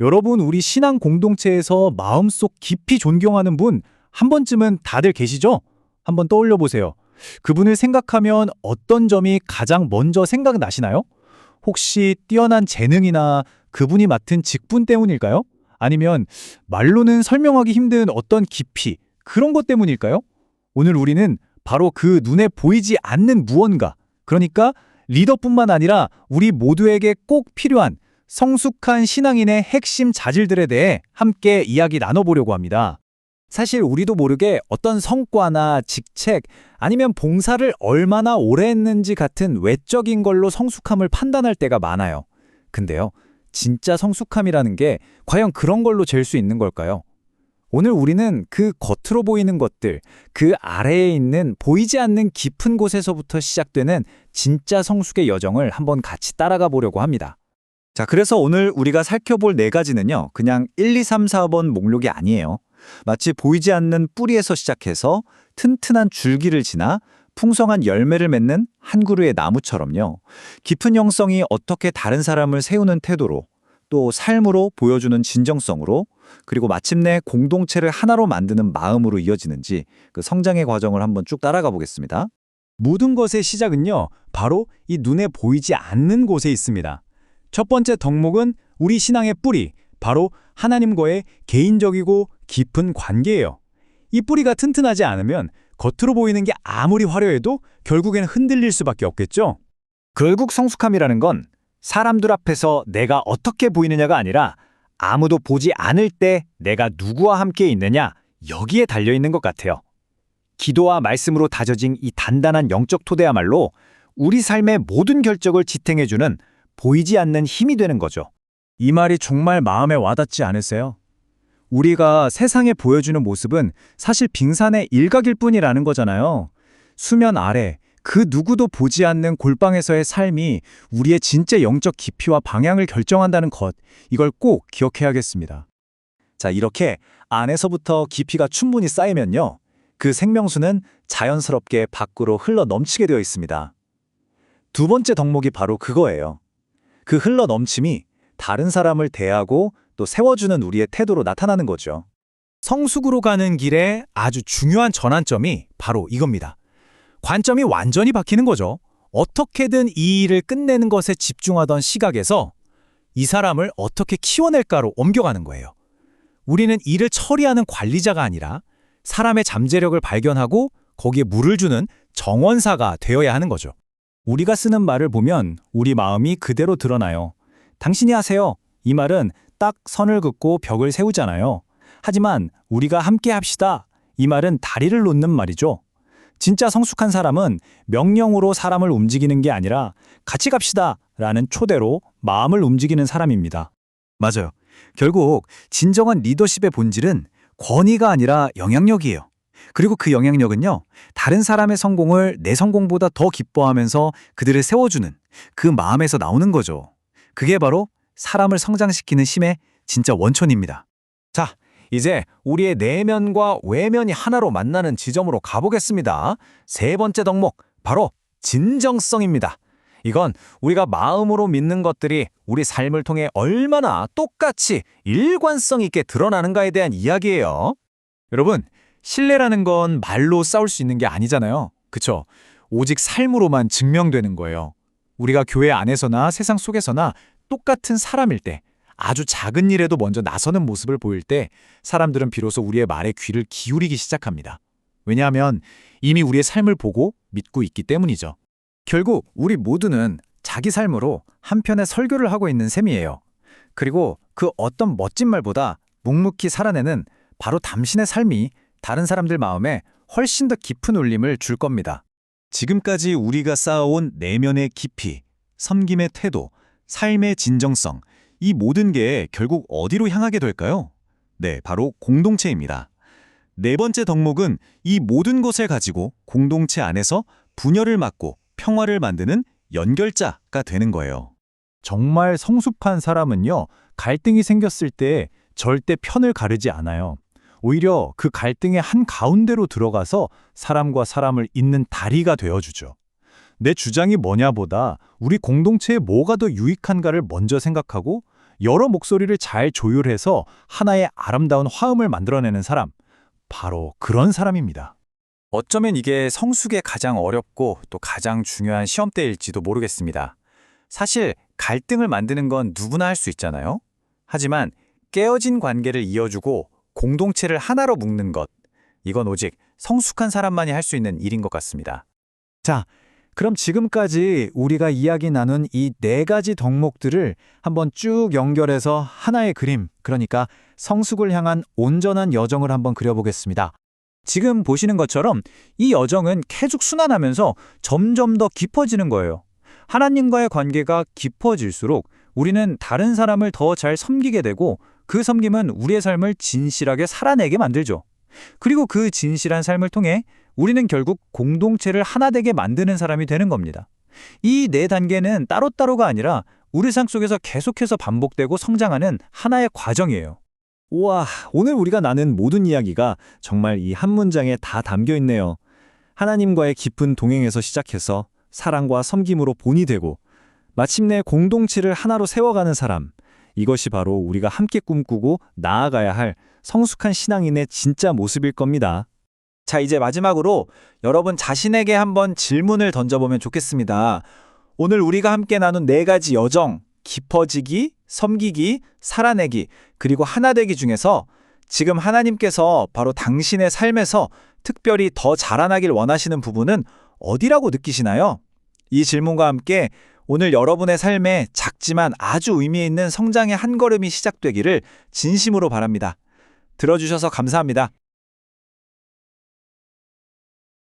여러분, 우리 신앙 공동체에서 마음속 깊이 존경하는 분 한 번쯤은 다들 계시죠? 한번 떠올려 보세요. 그분을 생각하면 어떤 점이 가장 먼저 생각나시나요? 혹시 뛰어난 재능이나 그분이 맡은 직분 때문일까요? 아니면 말로는 설명하기 힘든 어떤 깊이, 그런 것 때문일까요? 오늘 우리는 바로 그 눈에 보이지 않는 무언가, 그러니까 리더뿐만 아니라 우리 모두에게 꼭 필요한 성숙한 신앙인의 핵심 자질들에 대해 함께 이야기 나눠보려고 합니다. 사실 우리도 모르게 어떤 성과나 직책 아니면 봉사를 얼마나 오래 했는지 같은 외적인 걸로 성숙함을 판단할 때가 많아요. 근데요, 진짜 성숙함이라는 게 과연 그런 걸로 잴 수 있는 걸까요? 오늘 우리는 그 겉으로 보이는 것들, 그 아래에 있는 보이지 않는 깊은 곳에서부터 시작되는 진짜 성숙의 여정을 한번 같이 따라가 보려고 합니다. 자, 그래서 오늘 우리가 살펴볼 네 가지는요, 그냥 1, 2, 3, 4번 목록이 아니에요. 마치 보이지 않는 뿌리에서 시작해서 튼튼한 줄기를 지나 풍성한 열매를 맺는 한 그루의 나무처럼요. 깊은 영성이 어떻게 다른 사람을 세우는 태도로, 또 삶으로 보여주는 진정성으로, 그리고 마침내 공동체를 하나로 만드는 마음으로 이어지는지 그 성장의 과정을 한번 쭉 따라가 보겠습니다. 모든 것의 시작은요, 바로 이 눈에 보이지 않는 곳에 있습니다. 첫 번째 덕목은 우리 신앙의 뿌리, 바로 하나님과의 개인적이고 깊은 관계예요. 이 뿌리가 튼튼하지 않으면 겉으로 보이는 게 아무리 화려해도 결국엔 흔들릴 수밖에 없겠죠? 결국 성숙함이라는 건 사람들 앞에서 내가 어떻게 보이느냐가 아니라 아무도 보지 않을 때 내가 누구와 함께 있느냐, 여기에 달려있는 것 같아요. 기도와 말씀으로 다져진 이 단단한 영적 토대야말로 우리 삶의 모든 결정을 지탱해주는 보이지 않는 힘이 되는 거죠. 이 말이 정말 마음에 와닿지 않으세요? 우리가 세상에 보여주는 모습은 사실 빙산의 일각일 뿐이라는 거잖아요. 수면 아래 그 누구도 보지 않는 골방에서의 삶이 우리의 진짜 영적 깊이와 방향을 결정한다는 것, 이걸 꼭 기억해야겠습니다. 자, 이렇게 안에서부터 깊이가 충분히 쌓이면요, 그 생명수는 자연스럽게 밖으로 흘러 넘치게 되어 있습니다. 두 번째 덕목이 바로 그거예요. 그 흘러 넘침이 다른 사람을 대하고 또 세워주는 우리의 태도로 나타나는 거죠. 성숙으로 가는 길에 아주 중요한 전환점이 바로 이겁니다. 관점이 완전히 바뀌는 거죠. 어떻게든 이 일을 끝내는 것에 집중하던 시각에서 이 사람을 어떻게 키워낼까로 옮겨가는 거예요. 우리는 일을 처리하는 관리자가 아니라 사람의 잠재력을 발견하고 거기에 물을 주는 정원사가 되어야 하는 거죠. 우리가 쓰는 말을 보면 우리 마음이 그대로 드러나요. 당신이 하세요. 이 말은 딱 선을 긋고 벽을 세우잖아요. 하지만 우리가 함께 합시다. 이 말은 다리를 놓는 말이죠. 진짜 성숙한 사람은 명령으로 사람을 움직이는 게 아니라 같이 갑시다 라는 초대로 마음을 움직이는 사람입니다. 맞아요. 결국 진정한 리더십의 본질은 권위가 아니라 영향력이에요. 그리고 그 영향력은요, 다른 사람의 성공을 내 성공보다 더 기뻐하면서 그들을 세워주는 그 마음에서 나오는 거죠. 그게 바로 사람을 성장시키는 힘의 진짜 원천입니다. 자, 이제 우리의 내면과 외면이 하나로 만나는 지점으로 가보겠습니다. 세 번째 덕목, 바로 진정성입니다. 이건 우리가 마음으로 믿는 것들이 우리 삶을 통해 얼마나 똑같이 일관성 있게 드러나는가에 대한 이야기예요. 여러분, 신뢰라는 건 말로 싸울 수 있는 게 아니잖아요. 그쵸? 오직 삶으로만 증명되는 거예요. 우리가 교회 안에서나 세상 속에서나 똑같은 사람일 때, 아주 작은 일에도 먼저 나서는 모습을 보일 때 사람들은 비로소 우리의 말에 귀를 기울이기 시작합니다. 왜냐하면 이미 우리의 삶을 보고 믿고 있기 때문이죠. 결국 우리 모두는 자기 삶으로 한편의 설교를 하고 있는 셈이에요. 그리고 그 어떤 멋진 말보다 묵묵히 살아내는 바로 당신의 삶이 다른 사람들 마음에 훨씬 더 깊은 울림을 줄 겁니다. 지금까지 우리가 쌓아온 내면의 깊이, 섬김의 태도, 삶의 진정성, 이 모든 게 결국 어디로 향하게 될까요? 네, 바로 공동체입니다. 네 번째 덕목은 이 모든 것을 가지고 공동체 안에서 분열을 막고 평화를 만드는 연결자가 되는 거예요. 정말 성숙한 사람은요, 갈등이 생겼을 때 절대 편을 가르지 않아요. 오히려 그 갈등의 한 가운데로 들어가서 사람과 사람을 잇는 다리가 되어주죠. 내 주장이 뭐냐보다 우리 공동체에 뭐가 더 유익한가를 먼저 생각하고 여러 목소리를 잘 조율해서 하나의 아름다운 화음을 만들어내는 사람, 바로 그런 사람입니다. 어쩌면 이게 성숙의 가장 어렵고 또 가장 중요한 시험대일지도 모르겠습니다. 사실 갈등을 만드는 건 누구나 할 수 있잖아요. 하지만 깨어진 관계를 이어주고 공동체를 하나로 묶는 것, 이건 오직 성숙한 사람만이 할 수 있는 일인 것 같습니다. 자, 그럼 지금까지 우리가 이야기 나눈 이 4가지 덕목들을 한번 쭉 연결해서 하나의 그림, 그러니까 성숙을 향한 온전한 여정을 한번 그려보겠습니다. 지금 보시는 것처럼 이 여정은 계속 순환하면서 점점 더 깊어지는 거예요. 하나님과의 관계가 깊어질수록 우리는 다른 사람을 더 잘 섬기게 되고 그 섬김은 우리의 삶을 진실하게 살아내게 만들죠. 그리고 그 진실한 삶을 통해 우리는 결국 공동체를 하나 되게 만드는 사람이 되는 겁니다. 이 4단계는 따로따로가 아니라 우리 삶 속에서 계속해서 반복되고 성장하는 하나의 과정이에요. 우와, 오늘 우리가 나눈 모든 이야기가 정말 이 한 문장에 다 담겨 있네요. 하나님과의 깊은 동행에서 시작해서 사랑과 섬김으로 본이 되고 마침내 공동체를 하나로 세워가는 사람. 이것이 바로 우리가 함께 꿈꾸고 나아가야 할 성숙한 신앙인의 진짜 모습일 겁니다. 자, 이제 마지막으로 여러분 자신에게 한번 질문을 던져보면 좋겠습니다. 오늘 우리가 함께 나눈 4가지 여정, 깊어지기, 섬기기, 살아내기, 그리고 하나되기 중에서 지금 하나님께서 바로 당신의 삶에서 특별히 더 자라나길 원하시는 부분은 어디라고 느끼시나요? 이 질문과 함께 오늘 여러분의 삶에 작지만 아주 의미 있는 성장의 한 걸음이 시작되기를 진심으로 바랍니다. 들어주셔서 감사합니다.